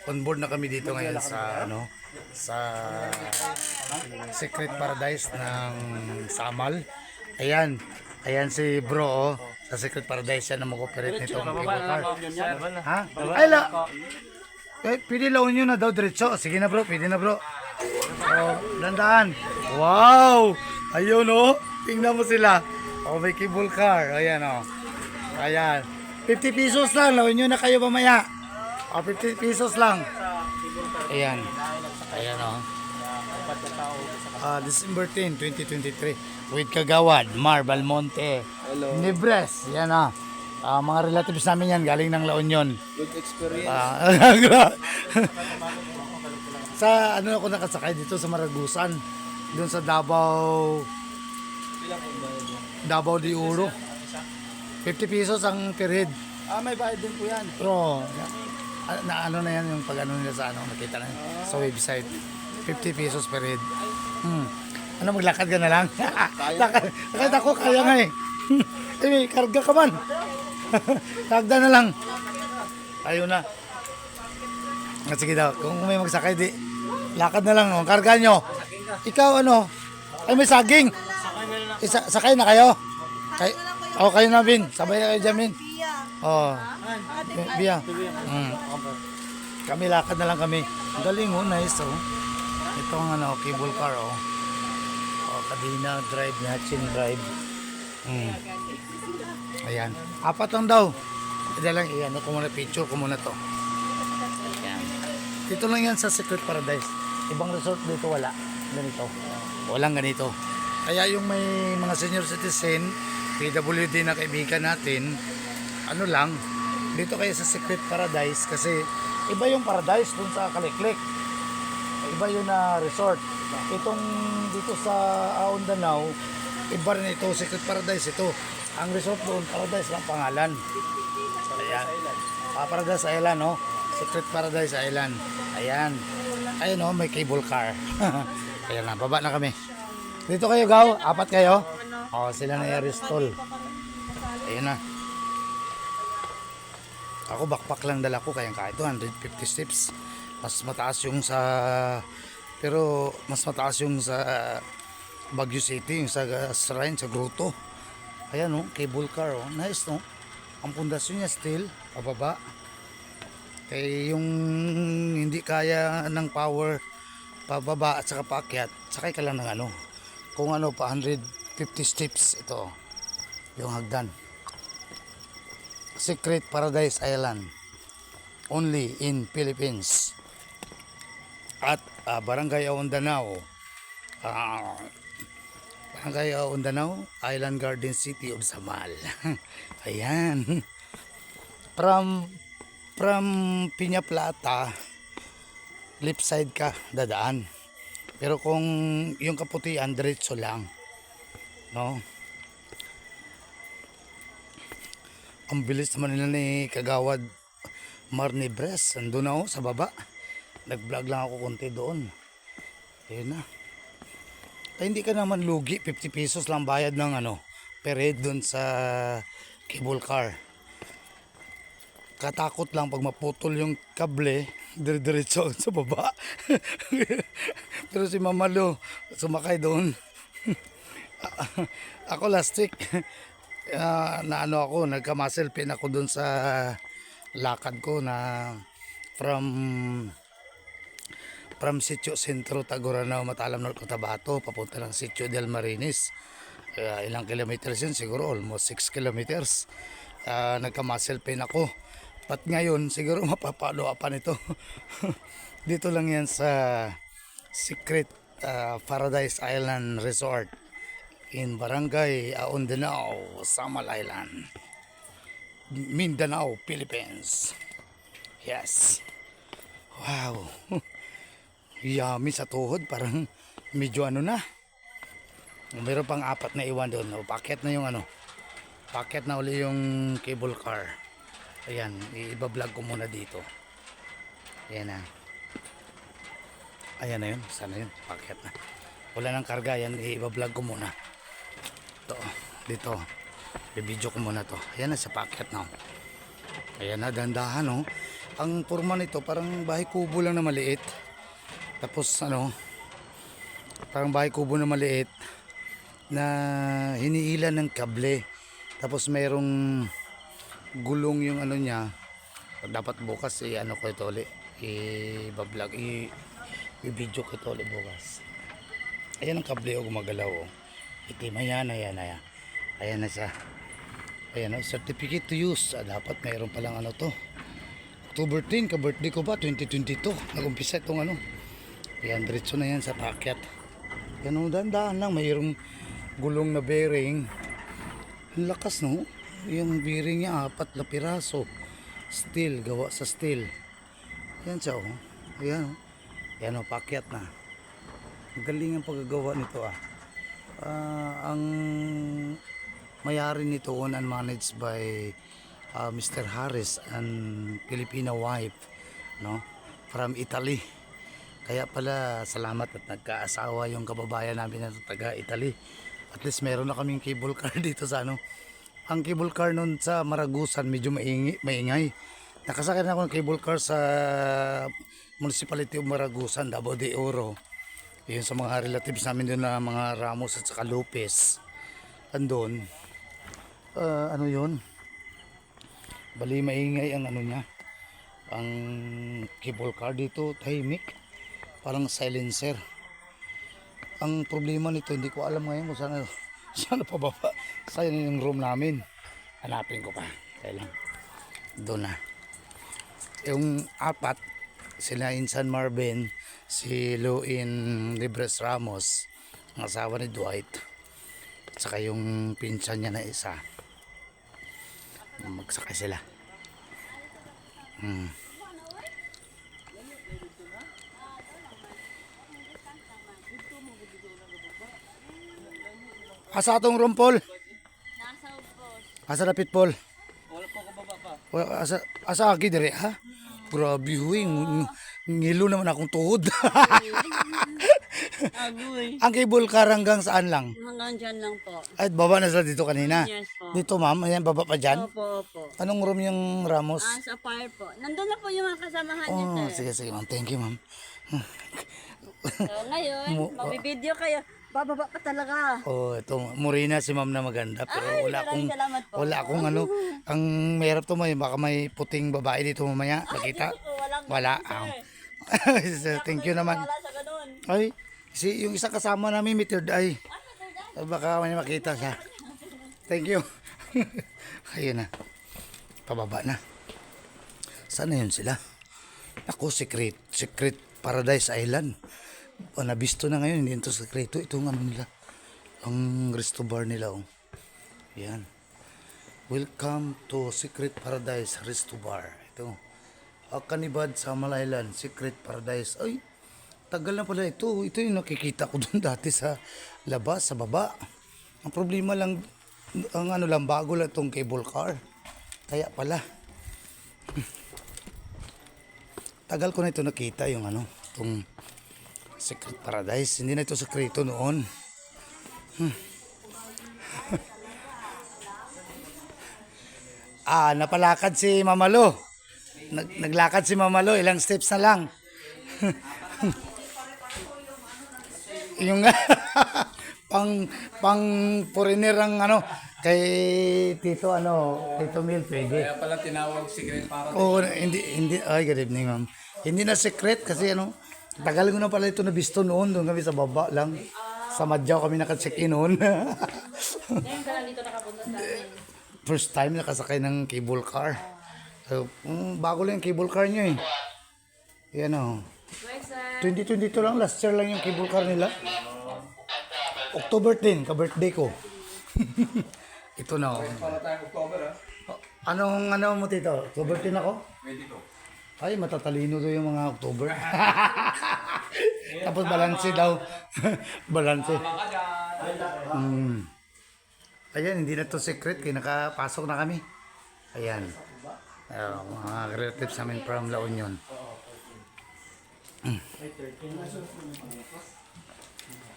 On board na kami dito ngayon sa sa Secret Paradise ng Samal. Ayan. Ayan si bro sa Secret Paradise yan na mag-operate nitong cable car. Ha? Ay pwede laon nyo na daw diretso. Sige na bro, pwede na bro. Dandaan. Wow! Ayun tingnan mo sila. May cable car. Ayan Ayan. 50 pesos lang. Laon nyo na kayo mamaya. 50 pesos lang. Ayan. Ayan December 10, 2023. With Kagawad, Mar Balmonte, Nibres. Yan mga relatives namin yan. Galing ng La Union. Good experience. Sa ako nakasakay dito sa Maragusan. Doon sa Davao. Davao de Oro. 50 pesos ang per head. May bayad din po yan. Pero na yan yung pag nila sa nakita na sa website. 50 pesos per head. Maglakad ka na lang? Lakad ako, kaya nga may karga ka man. Karga na lang. Ayun na. Sige daw, kung may magsakay di, lakad na lang, karga nyo. Ikaw ay may saging. Sakay na kayo? Kayo na, Bin. Sabay kayo dyan, Bin. Biya. Kami lakad na lang kami. Galing nice Ito ang cable car Kadina drive, Hatchin drive. Ayan. 4 lang daw. Ito lang ko muna picture ko muna to. Ayan. Dito lang yan sa Secret Paradise. Ibang resort dito wala. Ganito. Walang ganito. Kaya yung may mga senior citizen, PWD na kaibigan natin, lang, dito kayo sa Secret Paradise kasi iba yung paradise dun sa Kaliklik. Iba yun na resort. Itong dito sa Aondanao, iba rin ito, Secret Paradise ito. Ang resort doon, Paradise lang pangalan. Ayan. Paradise Island, Secret Paradise Island. Ayan. Ayun, may cable car. Ayan na, baba na kami. Dito kayo, Gaw. 4 kayo. Sila na i-restall. Ayan na. Ako, backpack lang dala ko, kaya kahit 250 steps. Mas mataas yung pero mas mataas yung sa Baguio City, yung sa shrine, sa grotto. Ayan cable car nice ang pundasyon niya still pababa. Kaya yung hindi kaya ng power pababa at saka paakyat, sakay ka lang ng kung pa 150 steps ito yung hagdan. Secret Paradise Island, only in Philippines. At Barangay Aondanao, Barangay Aondanao, Island Garden City of Samal. Ayan. From Piña Plata, left side ka dadaan. Pero kung yung kaputian, diretso lang. Ang bilis naman nila ni Kagawad Mar Nibres. Andun na sa baba. Nag-vlog lang ako konti doon. Ayun na. Ay, hindi ka naman lugi. 50 pesos lang bayad ng per head doon sa cable car. Katakot lang pag maputol yung kable, dire-diretso sa baba. Pero si Mama Lu, sumakay doon. Ako last week, ako, nagka-muscle pain ako doon sa lakad ko na from Sitio Centro, Taguranao, Matalam, North Cotabato, papunta ng Sitio del Marinis. Ilang kilometers yun? Siguro almost 6 kilometers. Nagka-muscle pain ako. At ngayon, siguro mapapalo pa nito. Dito lang yan sa Secret Paradise Island Resort in Barangay Aondanao, Samal Island, Mindanao, Philippines. Yes. Wow. Yummy sa tuhod, parang medyo na. Meron pang 4 na iwan doon. Paket na yung paket na uli yung cable car. Ayan, i-vlog ko muna dito. Ayan na. Ayan na yun, sana yun, paket na. Wala nang karga, yan, i-vlog ko muna. Ito, dito. I-video ko muna to. Ayan na sa paket na. Ayan na, dandahan Ang forma nito parang bahay kubo lang na maliit. Tapos ano, parang bahay kubo na maliit na hinihilan ng kable. Tapos mayroong gulong yung ano niya. Dapat bukas ano ko ito ulit. I-vlog, i-video ko ito ulit bukas. Ayan ang kable o gumagalaw oh. Itim, ayan. Ayan na siya. Ayan o, certificate to use. Dapat mayroon palang ano to. October 10, ka-birthday ko ba? 2022. Nag-umpisa itong ano. Ayan, diretso na yan sa pakyat. Yan o, dahan-dahan lang. Mayroong gulong na bearing. Ang lakas no. Yung bearing niya, 4 na piraso. Steel, gawa sa steel. Yan siya o. Ayan o. Yan o, pakyat na. Magaling ang paggagawa nito ah. Ang mayari nito owned and managed by Mr. Harris and Filipino wife, no, from Italy. Kaya pala salamat at nagkaasawa yung kababayan namin na taga Italy. At least meron na kaming cable car dito sa ano. Ang cable car nun sa Maragusan medyo maingay. Nakasakay na ako ng cable car sa Municipality of Maragusan, Davao de Oro. Yun sa mga relatives namin doon na mga Ramos at saka Lopez. Andun. Ano yun? Bali maingay ang ano niya. Ang cable car dito, tahimik. Parang silencer. Ang problema nito, hindi ko alam ngayon kung saan pababa. Saan yung room namin. Hanapin ko pa. Kailan. Doon na. Yung apat, sila Insan Marvin, si Luin Libres Ramos, ang asawa ni Dwight, at saka yung pinsan niya na isa. Magsakay sila. Asa atong rumpol? Nasa ubos. Asa dapit pol? Wala po ka baba pa. Asa agi dire ha? Grabe huy, ngilo naman akong tuhod. Agoy. Ang cable car hanggang saan lang? Hanggang dyan lang po. Ay, baba na sila dito kanina. Yes po. Dito ma'am, ayan baba pa dyan. Opo, opo. Anong room yung Ramos? Sa fire po. Nandun na po yung mga kasamahan niya, Oh, sir. sige ma'am. Thank you ma'am. So, ngayon, mabibideo kayo. Bababa pa talaga. Oh, ito Morena si ma'am na maganda pero Ay, wala akong maraming salamat po. wala akong ano, ang mahirap to baka may puting babae dito mamaya. Nakita? Dito po, walang Wala. sir. Thank you naman. Wala sa ganun. Ay, yung isang kasama namin may third eye. Baka may makita siya. Thank you. Ayun na. Pababa na. Sana yun sila? Ako, secret Paradise Island. Nabisto na ngayon, hindi ito sekreto. Ito ang ano nila. Ang resto bar nila. Oh. Yan. Welcome to Secret Paradise Resto Bar. Ito. Kanibad sa Island, Secret Paradise. Ay, tagal na pala ito. Ito yung nakikita ko doon dati sa labas, sa baba. Ang problema lang, ang ano lang, bago lang itong cable car. Kaya pala. Tagal ko na ito nakita yung ano, itong Secret Paradise. Hindi na ito sekreto noon. Napalakad si Mamalo. Naglakad si Mamalo, ilang steps na lang. Yung pang foreigner ang ano kay Tito Tito Mil pwede. Kaya pala tinawag secret para. Oh, hindi ay good evening ma'am. Hindi na secret kasi tagal ko na pala ito nabisto noon, doon kami sa baba lang. Sa Madjaw kami naka-check-in noon. Ngayon ka lang dito nakapunta sa amin. First time nakasakay ng cable car. So, bago lang yung cable car nyo eh. Yan o. 2022 lang, last year lang yung cable car nila. October 10, ka-birthday ko. Ito na o. Para tayong October ha. Anong mo tito? October 10 ako? 22. Ay, matatalino to yung mga October. Tapos balanse daw. Balanse. Ayan, hindi na to secret. Kaya nakapasok na kami. Ayan. Mga relatives namin from La Union.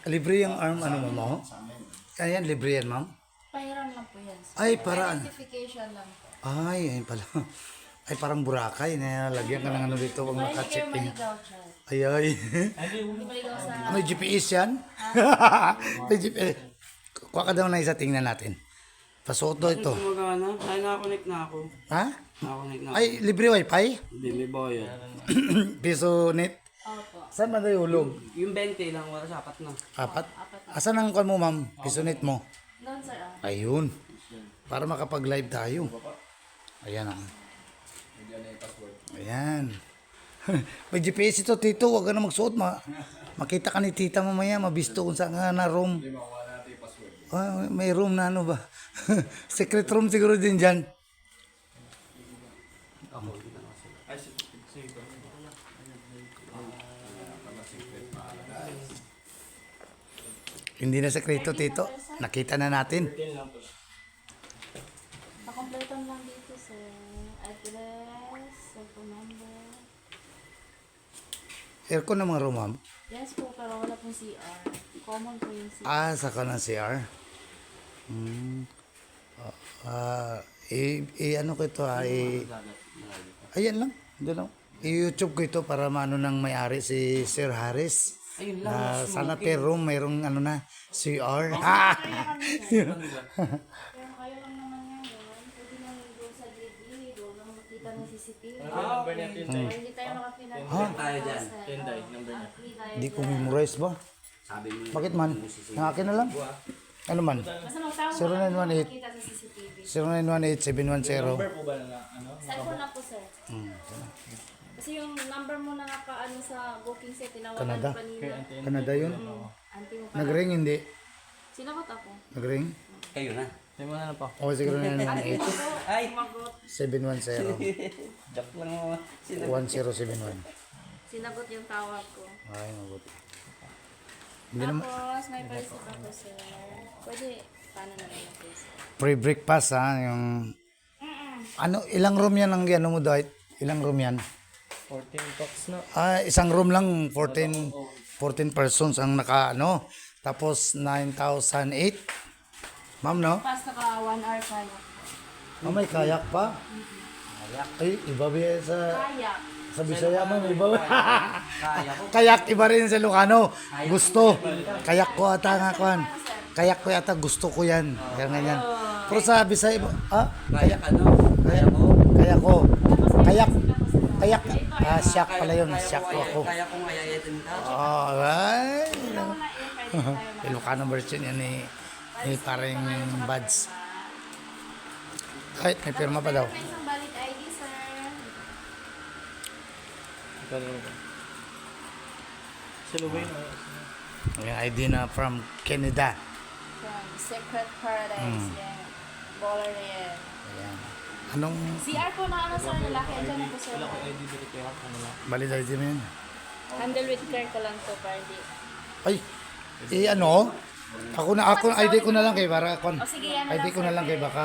Libre yung arm, mo? Ayan, libre yan, ma'am. Pahiram lang po yan. Ay, paraan. Identification lang po. Ay, ayun pala. Ay, parang Boracay. Lagyan ka ng ano dito pag Hindi kayo naka-check-in. maligaw siya. Ay, ay. Hindi maligaw sa... May GPS yan? May GPS. Kuha ka daw na isa, tingnan natin. Pasuot daw ito. Gumagana? Ay, nakakonect na ako. Ha? Nakakonect na ako. Ay, libre wifi? Hindi, may bayad. Piso net? Opo. Saan ba tayo hulog? Yung 20 lang, wala sapat na. Apat? Asan ang kwan mo, ma'am? Piso net mo? Doon, sir. Ah. Ayun. Para makapag-live tayo. Ayan ah. Ayan. May GPS ito, Tito. Huwag ka na magsuot. Makita ka ni Tita mamaya. Mabisto kung saan ka na room. Ah, may room na ano ba? Secret room siguro din dyan. Hindi na sekreto, Tito. Nakita na natin. Pakompletan lang dito, sir. Address, cellphone number. Aircon ng mga room, ma'am. Yes po, pero wala pong CR. Common po yung CR. Ah, saka ng CR. Ano ko ito ayan lang. Doon lang. I-YouTube ko ito para maano ng may-ari si Sir Harris. Ayun Na sana per room mayroong ano na CR. Pero kayo lang naman yan. Pwede lang doon sa grid, doon lang makita ng CCTV. Hindi tayo makapinag. Tayo dyan. Hindi ko memorize ba? Sabi mo, Bakit man? Ang akin na lang. Ano man? Basta magtawag 0918 makita sa CCTV. 0918-710. Cellphone na po, sir. Kasi yung number mo na naka-ano sa booking set, tinawagan Canada. ko kanina. Canada yun? Auntie mo pa. Nag-ring hindi? Sinagot ako. Nag-ring? kayo na. O siguro na yun. Auntie mo po. Ay! Sumagot. 710 Joke lang mo. 1071. Sinagot yung tawag ko. Ay, mabuti. Hindi naman. Tapos, may person ako, sir. Pwede, paano na lang yung face? Free breakfast ha. Yung... Ano, ilang room yan ang ano mo Dwight? Ilang room yan? 14 bucks na. Ah, isang room lang, 14 persons ang naka, ano. Tapos, 9,008. Ma'am, no? Pas naka 1 hour kayak. Ah, may kayak pa? Ay, iba ba yan sa... Kayak. Sa Bisaya, ma'am, iba ba? Kaya ko. Kayak, iba rin sa Ilocano. Gusto. Kayak ko ata nga, kwan. Kayak ko yata, gusto ko yan. Kaya ganyan. Pero sa Bisaya, ah? Kaya ka no? Kaya mo? Kayak ko. Kayak. Kayak. Ah, siyak pala yun. Siyak ko ako. Kaya kong ayayatin ka. Alright. Ilocano version yan ni parang buds. Kahit may pirma pa daw. May isang valid ID, sir. Yung ID na from Canada. From Secret Paradise. Yan. Baller na yan. Ayan. Anong CR po na ano, sir. Lalaki. Andyan na po, sir. valid ID mo yun? Handle with care ko lang to, party. Ay, ano? Ako ID ko na lang kay para kon. O sige, yan na ID lang, ko na sir. lang kay baka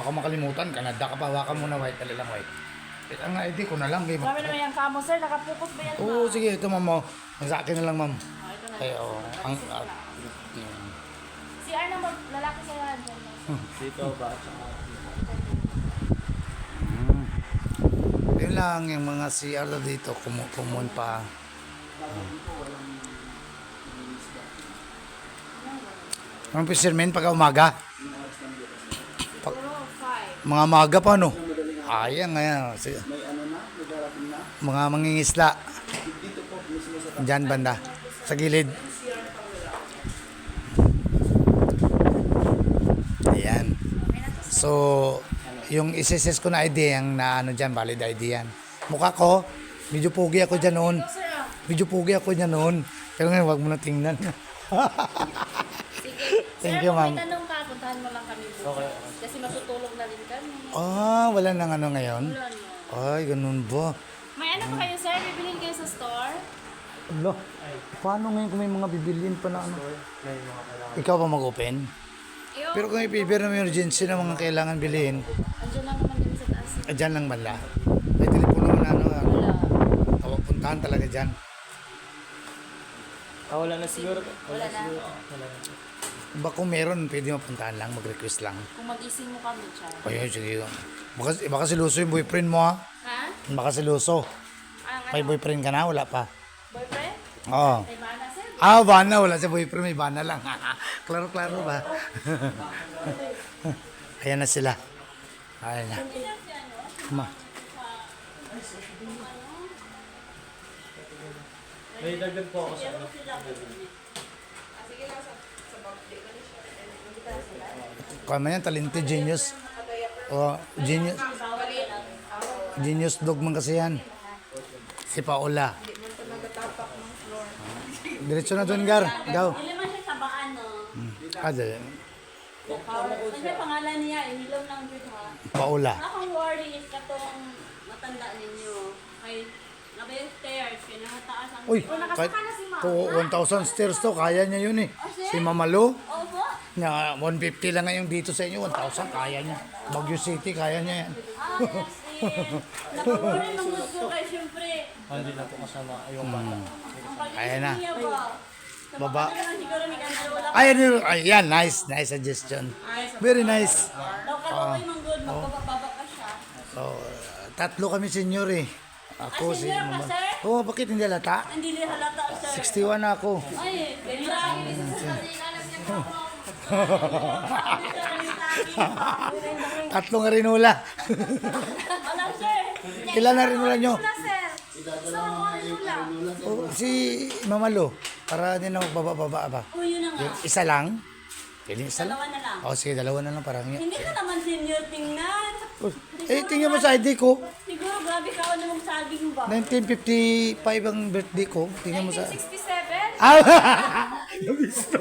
makalimutan. Canada ka pa, hawakan mo na white, dali lang white. Ang ID ko na lang kay Marami naman yung kamo, sir. Nakapokus ba yan? Oo, sige, ito ma'am. Ang sa akin na lang, ma'am. Ito na. Ay, oo. Ang CR na lalaki sa yan. Dito ba? yun lang yung mga CR na dito kumun pa. Ang fisherman pagka umaga. Siguro 5. Mga maga pa no. Ayan ngayon. Mga mangingisla. Diyan banda. Sa gilid. Ayan. So, yung isisis ko na ID, ang na ano dyan, valid ID yan. Mukha ko, medyo pugi ako dyan noon. Sir, ah. Medyo pugi ako dyan noon. Pero ngayon, wag mo na tingnan. Sige. Thank Sir, you, kung ma'am. may tanong ka, puntahan mo lang kami bukas. Kasi matutulog na rin kami. Ah, wala nang ano ngayon? Wala na. Ay, ganun ba? May ano pa kayo, sir? Bibilhin kayo sa store? Alo, paano ngayon kung may mga bibilin pa na ano? Ikaw pa mag-open? Iyo, Pero kung i-prepare na emergency na mga kailangan bilhin, andyan lang naman din sa taas. dyan lang bala. May telepono na ano, Wala. tawag puntahan talaga dyan. Wala na siguro. Wala na. Ba kung meron, pwede mapuntahan lang, mag-request lang. Kung mag-ising mo kami, Char. Ayun, sige. Baka siluso yung boyfriend mo ha. Ha? Baka siluso. Ang May boyfriend ka na, wala pa. boyfriend? Oo. Ay, mana, sir. Bana, wala si boyfriend, may bana lang. Klaro-klaro ba? Ayan na sila. Ayan na. Ma. May dagdag po ako sa ano. Kama yan, talented genius. Genius. Genius dog man kasi yan. Si Paola. Diretso na doon, Gar. Daw. Hindi naman siya sa baan, no? Dali. Ano yung pangalan niya? Inilaw lang dito, ha? Paola. Akong worry is katong matanda ninyo. Kay nabay stairs, kaya namataas ang... Uy, Oh, kahit nakasaka na si Mama. to 1,000 stairs to, kaya niya yun eh. Si Mamalo, Opo. na 150 lang ngayon dito sa inyo, 1,000 kaya niya. Baguio City, kaya niya yan. That's it. Napaworry ng gusto kay siyempre. Hindi na po kasama yung bata. Ang Ayan na. pag-isip niya ba? Baba. Sa naman siguro may ganda wala pa. Ayan, nice suggestion. Very nice. Daw ka daw ay manggod, magpapababa ka siya. So, tatlo kami senior eh. Ako si Senior ka, Mama. sir? Oo, bakit hindi halata? Hindi din halata, sir. 61 na ako. Ay, kailangan. Tatlong rinula. Wala, sir. Ilan na rinula nyo? Wala, sir. So, wala. Si Mamalo, para hindi na magbaba-baba ba? O, yun na nga. Isa lang? Pwede isa lang? Dalawa na lang. O sige, dalawa na lang parang yun. Hindi ka naman senior tingnan. Tingnan mo sa ID ko. Siguro grabe ka ano mong saging ba? 1955 ang birthday ko. Tingnan mo sa... 1967? Nabisto.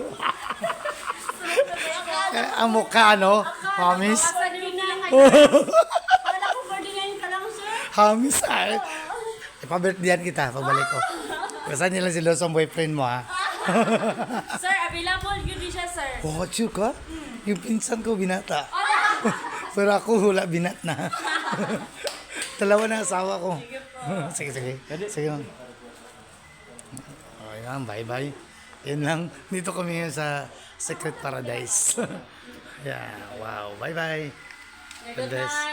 Ang mukha, ano? Hamis. Wala ko birthday ngayon ka lang, sir. Hamis, ay. Ipa-birthdayan kita, pagbalik ko. Basta nilang si Los ang boyfriend mo, ha? Sir, available yun din siya, sir. Oh, sure ka? Yung pinsan ko, binata. Pero ako, wala, binat na. Dalawa na asawa ko. Sige, sige. Sige, ma'am. Okay, ma'am. Bye-bye. Yan lang. Dito kami ngayon sa Secret Paradise. Yeah, wow. Bye-bye. Good night.